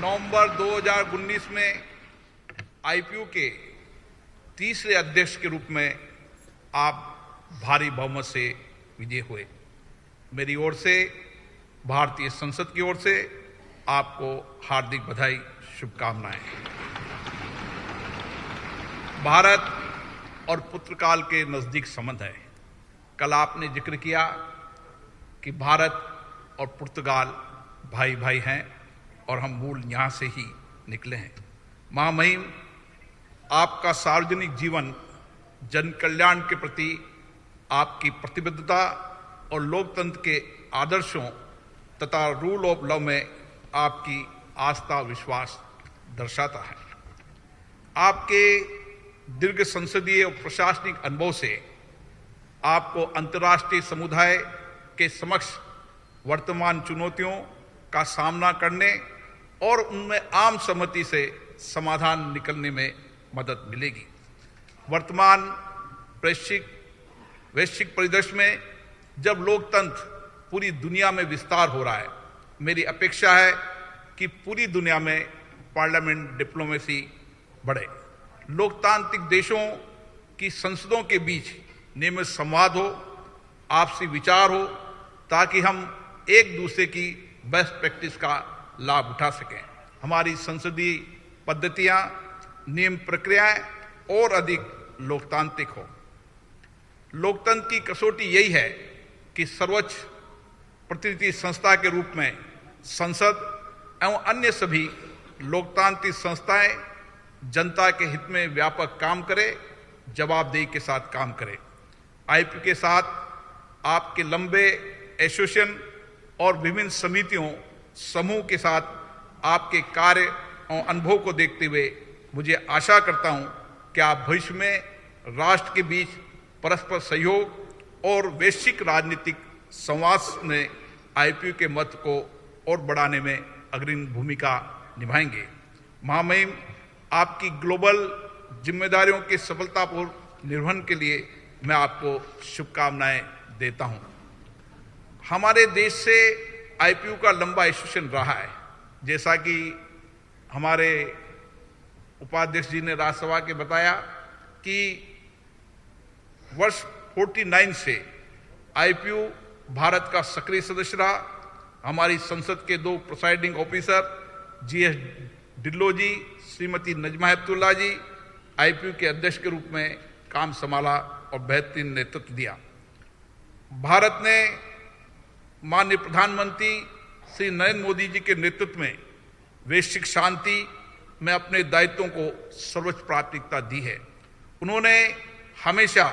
नवंबर 2019 में आईपीयू के तीसरे अध्यक्ष के रूप में आप भारी बहुमत से विजयी हुए। मेरी ओर से, भारतीय संसद की ओर से आपको हार्दिक बधाई, शुभकामनाएं। भारत और पुर्तगाल के नजदीक संबंध है। कल आपने जिक्र किया कि भारत और पुर्तगाल भाई भाई हैं और हम मूल यहां से ही निकले हैं। महामहिम, आपका सार्वजनिक जीवन जन कल्याण के प्रति आपकी प्रतिबद्धता और लोकतंत्र के आदर्शों तथा रूल ऑफ लॉ में आपकी आस्था विश्वास दर्शाता है। आपके दीर्घ संसदीय और प्रशासनिक अनुभव से आपको अंतर्राष्ट्रीय समुदाय के समक्ष वर्तमान चुनौतियों का सामना करने और उनमें आम सहमति से समाधान निकलने में मदद मिलेगी। वर्तमान वैश्विक परिदृश्य में जब लोकतंत्र पूरी दुनिया में विस्तार हो रहा है, मेरी अपेक्षा है कि पूरी दुनिया में पार्लियामेंट डिप्लोमेसी बढ़े। लोकतांत्रिक देशों की संसदों के बीच नियमित संवाद हो, आपसी विचार हो, ताकि हम एक दूसरे की बेस्ट प्रैक्टिस का लाभ उठा सकें। हमारी संसदीय पद्धतियां, नियम प्रक्रियाएं और अधिक लोकतांत्रिक हो। लोकतंत्र की कसौटी यही है कि सर्वोच्च प्रतिनिधि संस्था के रूप में संसद एवं अन्य सभी लोकतांत्रिक संस्थाएं जनता के हित में व्यापक काम करे, जवाबदेही के साथ काम करे। आईपीयू के साथ आपके लंबे एसोसिएशन और विभिन्न समितियों समूह के साथ आपके कार्य और अनुभव को देखते हुए मुझे आशा करता हूं कि आप भविष्य में राष्ट्र के बीच परस्पर सहयोग और वैश्विक राजनीतिक संवाद में आईपीयू के महत्व को और बढ़ाने में अग्रणी भूमिका निभाएंगे। महामहिम, आपकी ग्लोबल जिम्मेदारियों के सफलतापूर्ण निर्वहन के लिए मैं आपको शुभकामनाएं देता हूं। हमारे देश से आईपीयू का लंबा एसोसिएशन रहा है। जैसा कि हमारे उपाध्यक्ष जी ने राज्यसभा के बताया कि वर्ष 49 से आईपीयू भारत का सक्रिय सदस्य रहा। हमारी संसद के 2 प्रिसाइडिंग ऑफिसर जीएस ढिल्लों जी, श्रीमती नजमा हेपतुल्ला जी आईपीयू के अध्यक्ष के रूप में काम संभाला और बेहतरीन नेतृत्व दिया। भारत ने माननीय प्रधानमंत्री श्री नरेंद्र मोदी जी के नेतृत्व में वैश्विक शांति में अपने दायित्वों को सर्वोच्च प्राथमिकता दी है। उन्होंने हमेशा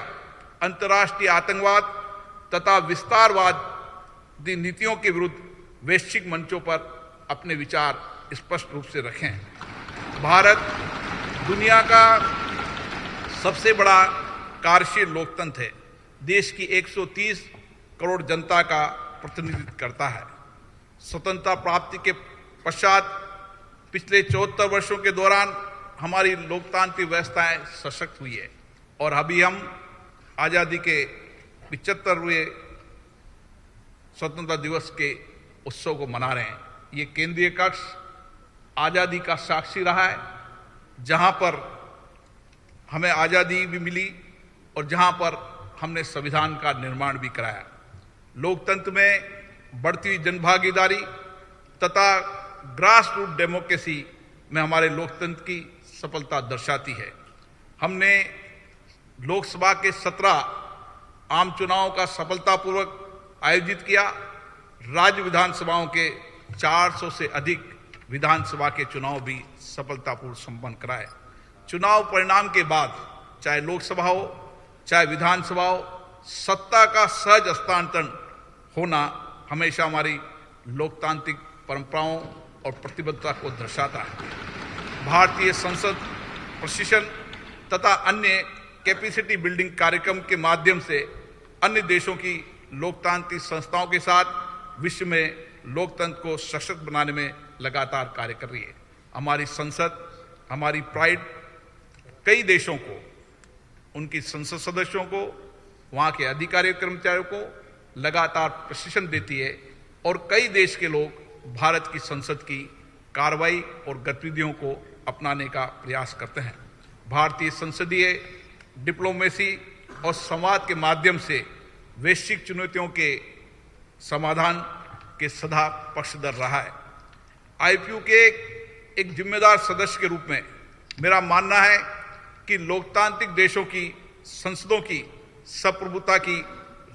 अंतर्राष्ट्रीय आतंकवाद तथा विस्तारवादी नीतियों के विरुद्ध वैश्विक मंचों पर अपने विचार स्पष्ट रूप से रखे हैं। भारत दुनिया का सबसे बड़ा कार्यशील लोकतंत्र है। देश की 130 करोड़ जनता का प्रतिनिधित्व करता है। स्वतंत्रता प्राप्ति के पश्चात पिछले 74 वर्षों के दौरान हमारी लोकतांत्रिक व्यवस्थाएं सशक्त हुई है और अभी हम आजादी के 75वें स्वतंत्रता दिवस के उत्सव को मना रहे हैं। ये केंद्रीय कक्ष आजादी का साक्षी रहा है, जहां पर हमें आजादी भी मिली और जहां पर हमने संविधान का निर्माण भी कराया। लोकतंत्र में बढ़ती हुई जनभागीदारी तथा ग्रास रूट डेमोक्रेसी में हमारे लोकतंत्र की सफलता दर्शाती है। हमने लोकसभा के 17 आम चुनावों का सफलतापूर्वक आयोजित किया। राज्य विधानसभाओं के 400 से अधिक विधानसभा के चुनाव भी सफलतापूर्वक संपन्न कराए। चुनाव परिणाम के बाद चाहे लोकसभा हो चाहे विधानसभा हो, सत्ता का सहज हस्तांतरण होना हमेशा हमारी लोकतांत्रिक परंपराओं और प्रतिबद्धता को दर्शाता है। भारतीय संसद प्रशिक्षण तथा अन्य कैपेसिटी बिल्डिंग कार्यक्रम के माध्यम से अन्य देशों की लोकतांत्रिक संस्थाओं के साथ विश्व में लोकतंत्र को सशक्त बनाने में लगातार कार्य कर रही है। हमारी संसद, हमारी प्राइड कई देशों को, उनकी संसद सदस्यों को, वहां के अधिकारियों कर्मचारियों को लगातार प्रशिक्षण देती है और कई देश के लोग भारत की संसद की कार्रवाई और गतिविधियों को अपनाने का प्रयास करते हैं। भारतीय संसदीय डिप्लोमेसी और संवाद के माध्यम से वैश्विक चुनौतियों के समाधान के सदा पक्षधर रहा है। आईपीयू के एक जिम्मेदार सदस्य के रूप में मेरा मानना है कि लोकतांत्रिक देशों की संसदों की संप्रभुता की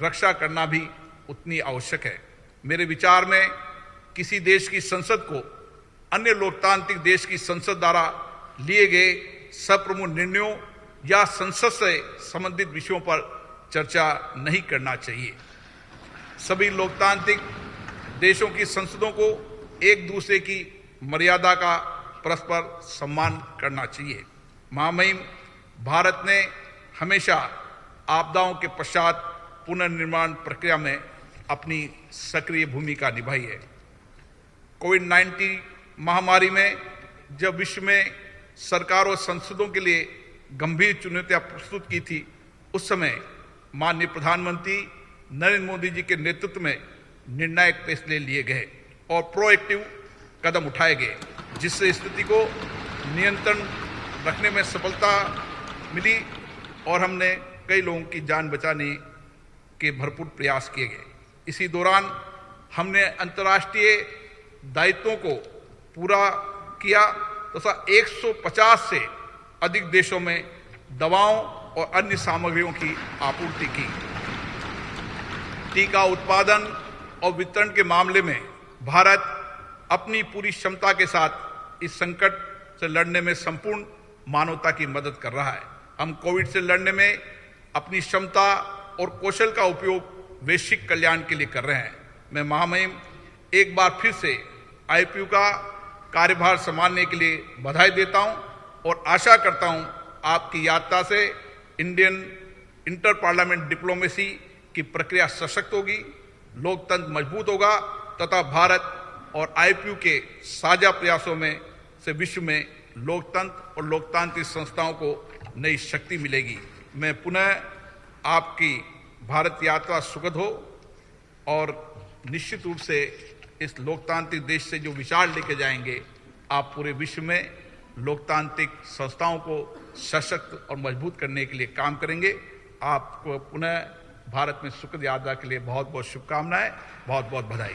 रक्षा करना भी उतनी आवश्यक है। मेरे विचार में किसी देश की संसद को अन्य लोकतांत्रिक देश की संसद द्वारा लिए गए सप्रमुख निर्णयों या संसद से संबंधित विषयों पर चर्चा नहीं करना चाहिए। सभी लोकतांत्रिक देशों की संसदों को एक दूसरे की मर्यादा का परस्पर सम्मान करना चाहिए। महामहिम भारत ने हमेशा आपदाओं के पश्चात पुनर्निर्माण प्रक्रिया में अपनी सक्रिय भूमिका निभाई है। कोविड-19 महामारी में जब विश्व में सरकार और संसदों के लिए गंभीर चुनौतियां प्रस्तुत की थी, उस समय माननीय प्रधानमंत्री नरेंद्र मोदी जी के नेतृत्व में निर्णायक फैसले लिए गए और प्रोएक्टिव कदम उठाए गए, जिससे स्थिति को नियंत्रण रखने में सफलता मिली और हमने कई लोगों की जान बचाने के भरपूर प्रयास किए गए। इसी दौरान हमने अंतर्राष्ट्रीय दायित्वों को पूरा किया तथा 150 से अधिक देशों में दवाओं और अन्य सामग्रियों की आपूर्ति की। टीका उत्पादन और वितरण के मामले में भारत अपनी पूरी क्षमता के साथ इस संकट से लड़ने में संपूर्ण मानवता की मदद कर रहा है। हम कोविड से लड़ने में अपनी क्षमता और कौशल का उपयोग वैश्विक कल्याण के लिए कर रहे हैं। मैं महामहिम एक बार फिर से आईपीयू का कार्यभार संभालने के लिए बधाई देता हूं और आशा करता हूं आपकी यात्रा से इंटर पार्लियामेंट डिप्लोमेसी की प्रक्रिया सशक्त होगी, लोकतंत्र मजबूत होगा तथा भारत और आईपीयू के साझा प्रयासों में से विश्व में लोकतंत्र और लोकतांत्रिक संस्थाओं को नई शक्ति मिलेगी। मैं पुनः आपकी भारत यात्रा सुखद हो और निश्चित रूप से इस लोकतांत्रिक देश से जो विचार लेके जाएंगे, आप पूरे विश्व में लोकतांत्रिक संस्थाओं को सशक्त और मजबूत करने के लिए काम करेंगे। आपको पुनः भारत में सुखद यात्रा के लिए बहुत बहुत शुभकामनाएं, बहुत बहुत बधाई।